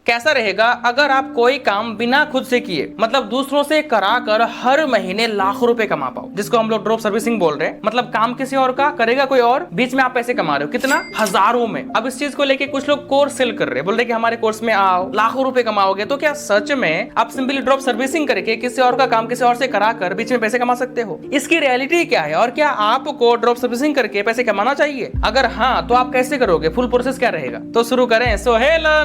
कैसा रहेगा अगर आप कोई काम बिना खुद से किए, मतलब दूसरों से करा कर हर महीने लाखों रुपए कमा पाओ, जिसको हम लोग ड्रॉप सर्विसिंग बोल रहे हैं। मतलब काम किसी और का करेगा कोई और, बीच में आप पैसे कमा रहे हो, कितना, हजारों में। अब इस चीज को लेके कुछ लोग कोर्स सेल कर रहे हैं, बोल रहे कि हमारे कोर्स में आओ लाखों रुपए कमाओगे। तो क्या सच में आप सिंपली ड्रॉप सर्विसिंग करके किसी और का काम किसी और से करा कर बीच में पैसे कमा सकते हो? इसकी रियलिटी क्या है और क्या आपको ड्रॉप सर्विसिंग करके पैसे कमाना चाहिए? अगर हाँ तो आप कैसे करोगे, फुल प्रोसेस क्या रहेगा? तो शुरू करें। So hello,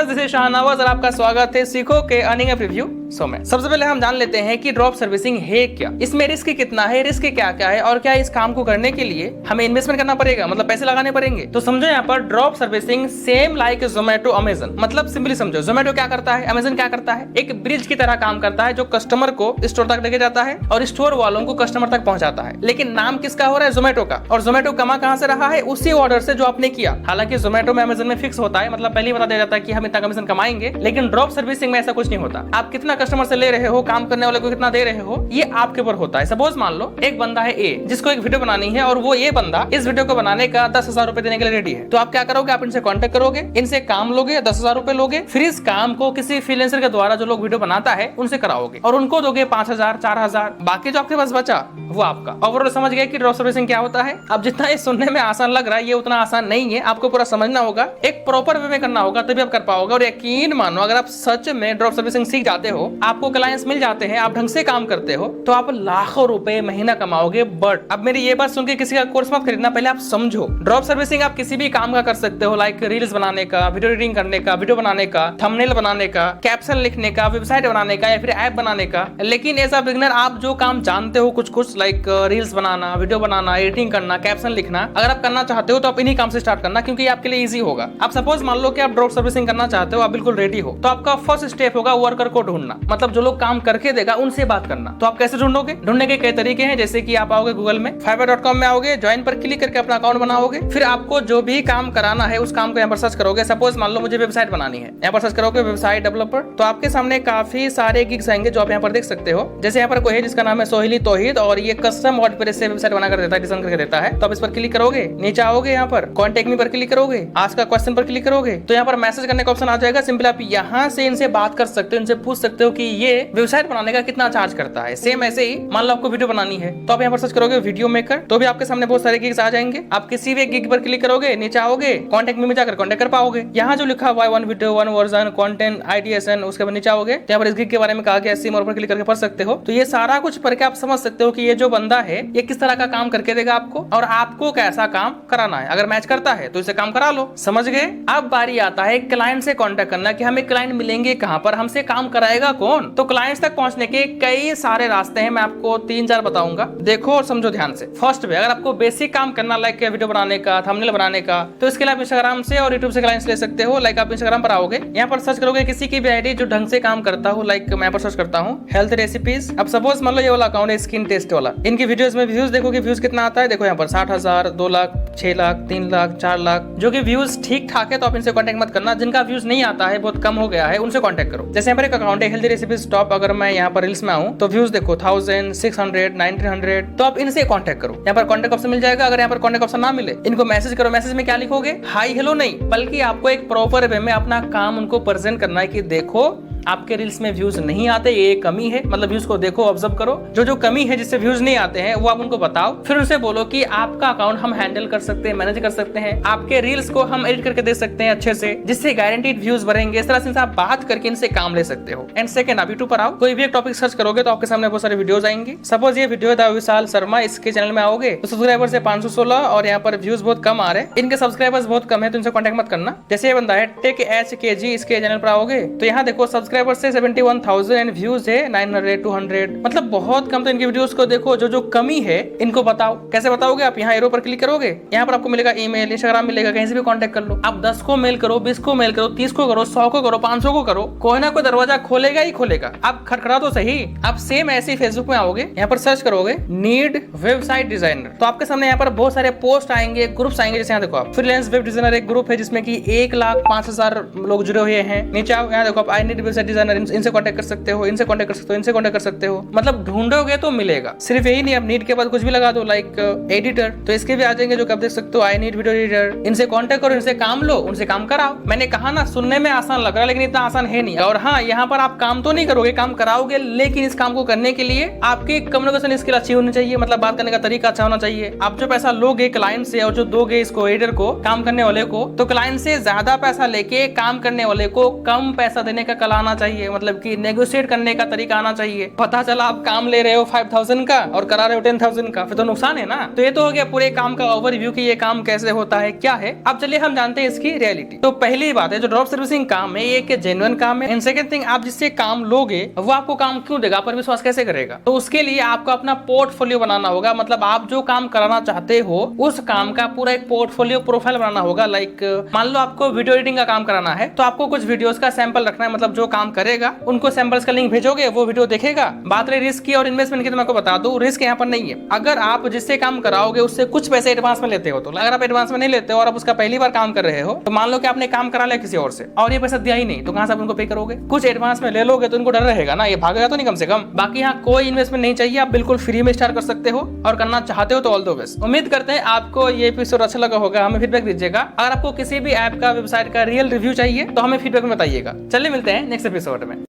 this is Shahnawaz और आपका स्वागत है सीखो के अर्निंग एप रिव्यू शो में। सबसे पहले हम जान लेते हैं कि ड्रॉप सर्विसिंग है क्या, इसमें रिस्क कितना है, रिस्क क्या क्या है और क्या इस काम को करने के लिए हमें इन्वेस्टमेंट करना पड़ेगा, मतलब पैसे लगाने पड़ेंगे। तो समझो यहाँ पर drop servicing same like Zomato Amazon. मतलब सिंपली समझो, जोमेटो क्या करता है, अमेजन क्या करता है, एक ब्रिज की तरह काम करता है जो कस्टमर को स्टोर तक लेके जाता है और स्टोर वालों को कस्टमर तक पहुंचाता है। लेकिन नाम किसका हो रहा है, जोमेटो का। और जोमेटो कमा कहां से रहा है, उसी ऑर्डर से जो आपने किया। हालांकि जोमेटो में अमेजन में फिक्स होता है, मतलब पहले ही बता दिया जाता है कि हम इतना कमीशन कमाएंगे। लेकिन ड्रॉप सर्विसिंग में ऐसा कुछ नहीं होता। आप कितना कस्टमर से ले रहे हो, काम करने वाले को कितना दे रहे हो, ये आपके ऊपर होता है। सपोज मान लो एक बंदा है ए, जिसको एक वीडियो बनानी है और वो ये बंदा इस वीडियो को बनाने का 10,000 रुपए देने के लिए रेडी है। तो आप क्या करोगे, आप इनसे कांटेक्ट करोगे, इनसे काम लोगे, 10,000 रुपए लोगे, फिर इस काम को किसी फ्रीलांसर के द्वारा जो लोग वीडियो बनाता है उनसे कराओगे और उनको दोगे 5,000 4,000, बाकी जो आपके पास बचा वो आपका। ओवरऑल समझ गए कि ड्रॉप सर्विसिंग क्या होता है। अब जितना ये सुनने में आसान लग रहा है ये उतना आसान नहीं है, आपको पूरा समझना होगा, एक प्रॉपर वे में करना होगा, तभी आप कर पाओगे। और यकीन मानो अगर आप सच में ड्रॉप सर्विसिंग सीख जाते हो, आपको क्लाइंट्स मिल जाते हैं, आप ढंग से काम करते हो, तो आप लाखों रुपए महीना कमाओगे। बट अब मेरी ये बात सुन के किसी का कोर्स मत खरीदना, पहले आप समझो। ड्रॉप सर्विसिंग आप किसी भी काम का कर सकते हो, लाइक रील्स बनाने का, वीडियो एडिटिंग करने का, वीडियो बनाने का, थंबनेल बनाने का, कैप्शन लिखने का, वेबसाइट बनाने का या फिर ऐप बनाने का। लेकिन एज अ बिगिनर आप जो काम जानते हो कुछ लाइक रील्स बनाना, वीडियो बनाना, एडिटिंग करना, कैप्शन लिखना, अगर आप करना चाहते हो तो आप इन्हीं काम से स्टार्ट करना, क्योंकि आपके लिए इजी होगा। आप सपोज मान लो कि आप ड्रॉप सर्विसिंग करना चाहते हो, आप बिल्कुल रेडी हो, तो आपका फर्स्ट स्टेप होगा वर्कर को ढूंढना, मतलब जो लोग काम करके देगा उनसे बात करना। तो आप कैसे ढूंढोगे, ढूंढने के कई तरीके हैं, जैसे कि आप आओगे गूगल में, fiverr.com में आओगे, ज्वाइन पर क्लिक करके अपना अकाउंट बनाओगे, फिर आपको जो भी काम कराना है उस काम को यहाँ पर सर्च करोगे। सपोज मान लो मुझे वेबसाइट बनानी है, यहाँ पर सर्च करोगे वेबसाइट डेवलपर, तो आपके सामने काफी सारे गिग्स आएंगे जो आप यहाँ पर देख सकते हो। जैसे यहाँ पर कोई है जिसका नाम है सोहेली तौहीद और ये कस्टम वर्डप्रेस से वेबसाइट बना कर देता है, डिजाइन करके देता है। तो आप इस पर क्लिक करोगे, नीचे आओगे, यहाँ पर कॉन्टेक्ट मी पर क्लिक करोगे, आज का क्वेश्चन पर क्लिक करोगे, तो यहाँ पर मैसेज करने का ऑप्शन आ जाएगा। सिंपल आप यहाँ से इनसे बात कर सकते हो, इनसे पूछ सकते हो कि ये वेबसाइट बनाने का कितना चार्ज करता है। सेम ऐसे ही मान लो आपको वीडियो बनानी है, तो आप यहाँ पर सर्च करोगे वीडियो मेकर, तो भी आपके सामने बहुत सारे गिग्स आ जाएंगे। आप किसी भी गिग पर क्लिक करोगे, नीचे आओगे, कॉन्टेक्ट मी में जाकर कॉन्टेक्ट कर पाओगे। यहाँ जो लिखा हुआ है 1 वीडियो 1 वर्जन कंटेंट आइडिएशन, उसके बाद नीचे आओगे, यहाँ पर इस गिग के बारे में कहा गया, सी मोर पर क्लिक करके पढ़ सकते हो। तो ये सारा कुछ पढ़ के आप समझ सकते हो कि ये जो बंदा है ये किस तरह का काम करके देगा आपको और आपको कैसा काम कराना है। अगर मैच करता है तो इसे काम करा लो, समझ गए। अब बारी आता है क्लाइंट से कांटेक्ट करना कि हमें क्लाइंट मिलेंगे कहां पर, हमसे काम कराएगा कौन। तो क्लाइंट्स तक पहुंचने के कई सारे रास्ते हैं, मैं आपको 3-4 बताऊंगा, देखो और समझो ध्यान से। फर्स्ट पे अगर आपको बेसिक काम करना लाइक वीडियो बनाने का, थंबनेल बनाने का, तो इसके लिए आप इंस्टाग्राम से और यूट्यूब से क्लाइंट्स ले सकते हो। लाइक आप इंस्टाग्राम पर आओगे, यहाँ पर सर्च करोगे किसी की भी आईडी जो ढंग से काम करता हो, लाइक मैं यहाँ पर सर्च करता हूँ हेल्थ रेसिपीज। अब सपोज मान लो ये वाला अकाउंट है स्किन टेस्ट वाला, इनकी वीडियोस में व्यूज देखो कि व्यूज कितना आता है। देखो यहाँ पर 60,000, 2 लाख, 6 लाख, 3 लाख, 4 लाख, जो कि व्यूज ठीक ठाक है तो आप इनसे कांटेक्ट मत करना। जिनका व्यूज नहीं आता है, बहुत कम हो गया है, उनसे कांटेक्ट करो। जैसे यहाँ पर एक अकाउंट है हेल्थ रेसिपीज टॉप, अगर मैं यहाँ पर रील्स में आऊँ तो व्यूज देखो 1000, 600, 1900, तो आप इनसे कांटेक्ट करो। यहाँ पर कांटेक्ट ऑप्शन मिल जाएगा। अगर यहाँ पर कांटेक्ट ऑप्शन ना मिले, इनको मैसेज करो। मैसेज में क्या लिखोगे, हाई हेलो नहीं, बल्कि आपको एक प्रॉपर वे में अपना काम उनको प्रेजेंट करना है कि देखो आपके रील्स में व्यूज नहीं आते, ये कमी है, मतलब व्यूज को देखो, ऑब्जर्व करो, जो कमी है जिससे व्यूज नहीं आते हैं वो आप उनको बताओ। फिर उनसे बोलो कि आपका अकाउंट हम हैंडल कर सकते हैं, मैनेज कर सकते हैं, आपके रील्स को हम एडिट करके दे सकते हैं अच्छे से, जिससे गारंटीड व्यूज बढ़ेंगे। इस तरह से आप बात करके इनसे काम ले सकते हो। एंड सेकंड, आप यूट्यूब पर आओ, कोई भी एक टॉपिक सर्च करोगे तो आपके सामने बहुत सारे वीडियोस आएंगे। सपोज ये वीडियो है विशाल शर्मा, इसके चैनल में आओगे तो सब्सक्राइबर से 516 और यहाँ पर व्यूज बहुत कम आ रहे हैं, इनके सब्सक्राइबर्स बहुत कम है, तो इनसे कॉन्टेक्ट मत करना। जैसे ये बंदा है टेक HKG, इसके चैनल पर आओगे तो यहाँ देखो सब्सक्राइबर से 71,000 एंड व्यूज है 900, 200, मतलब बहुत कम। तो इनकी वीडियोस को देखो, जो कमी है इनको बताओ। कैसे बताओगे, आप यहाँ एरो पर क्लिक करोगे, यहाँ पर आपको मिलेगा ईमेल, इंस्टाग्राम मिलेगा, कहीं से भी कांटेक्ट कर लो। आप 10 को मेल करो, 20 को मेल करो, 30 को करो, 100 को करो, 500 को करो, कोई ना कोई दरवाजा खोलेगा ही खोलेगा। आप खटखड़ा तो सही। आप सेम ऐसे ही फेसबुक में आओगे, यहाँ पर सर्च करोगे नीड वेबसाइट डिजाइनर, तो आपके सामने यहाँ पर बहुत सारे पोस्ट आएंगे, ग्रुप्स आएंगे। जैसे यहाँ देखो आप फ्रीलांस वेब डिजाइनर एक ग्रुप है जिसमें कि 1,05,000 लोग जुड़े हुए हैं। नीचे आओ, यहाँ देखो आप I need website website designer, इनसे कॉन्टेक्ट कर सकते हो, इनसे कॉन्टेक्ट कर सकते हो, इनसे कॉन्टेक्ट कर सकते हो। मतलब ढूंढोगे तो मिलेगा। सिर्फ यही नहीं, आप नीट के बाद कुछ भी लगा दो लाइक एडिटर, तो इसके भी आ जाएंगे जो आप देख सकते हो, आई नीड वीडियो एडिटर। इनसे कॉन्टेक्ट करो, इनसे काम लो, उनसे काम कराओ। मैंने कहा ना, सुनने में आसान लग रहा है लेकिन इतना आसान है नहीं। और हाँ, यहाँ पर आप काम तो नहीं करोगे, काम कराओगे, लेकिन इस काम को करने के लिए आपकी कम्युनिकेशन स्किल अच्छी होनी चाहिए, मतलब बात करने का तरीका अच्छा होना चाहिए। आप जो पैसा लोगे क्लाइंट से और जो दोगे इसको एडिटर को, काम करने वाले को, तो क्लाइंट से ज्यादा पैसा लेके काम करने वाले को कम पैसा देने का कला आना चाहिए, मतलब कि नेगोशिएट करने का तरीका आना चाहिए। पता चला आप काम ले रहे हो 5000 का और करा रहे हो 10,000 का, फिर तो नुकसान है ना। तो ये तो हो गया पूरे काम का ओवरव्यू कि ये काम कैसे होता है, क्या है। अब चलिए हम जानते हैं इसकी रियलिटी। तो पहली बात है, जो ड्रॉप सर्विसिंग काम है ये एक जेन्युइन काम है। एंड सेकंड थिंग, आप जिससे काम लोगे वो आपको काम क्यों देगा, आप पर विश्वास कैसे करेगा। तो उसके लिए आपको अपना पोर्टफोलियो बनाना होगा, मतलब आप जो काम कराना चाहते हो उस काम का पूरा एक पोर्टफोलियो प्रोफाइल बनाना होगा। लाइक मान लो आपको वीडियो एडिटिंग का काम कराना है, तो आपको कुछ वीडियोस का सैंपल रखना है, मतलब जो काम करेगा उनको सैंपल्स का लिंक भेजोगे, वो वीडियो देखेगा। बात रही रिस्क की और इन्वेस्टमेंट की, तो मैं आपको बता दूं रिस्क यहाँ पर नहीं है। अगर आप जिससे काम कराओगे उससे कुछ पैसे एडवांस में लेते हो, तो अगर आप एडवांस में नहीं लेते हो और आप उसका पहली बार काम कर रहे हो, तो मान लो कि आपने काम करा लिया किसी और से और ये पैसा दिया ही नहीं, तो कहां से आप उनको पे करोगे। कुछ एडवांस में ले लोगे तो उनको डर रहेगा ना, ये भागेगा तो नहीं कम से कम। बाकी यहाँ कोई इन्वेस्टमेंट नहीं चाहिए, आप बिल्कुल फ्री में स्टार्ट कर सकते हो और करना चाहते हो तो ऑल द बेस्ट। उम्मीद करते हैं आपको ये एपिसोड अच्छा लगा होगा। हमें फीडबैक दीजिएगा। अगर आपको किसी भी ऐप का, वेबसाइट का रियल रिव्यू चाहिए तो हमें फीडबैक में बताइएगा। चलिए मिलते हैं नेक्स्ट एपिसोड में।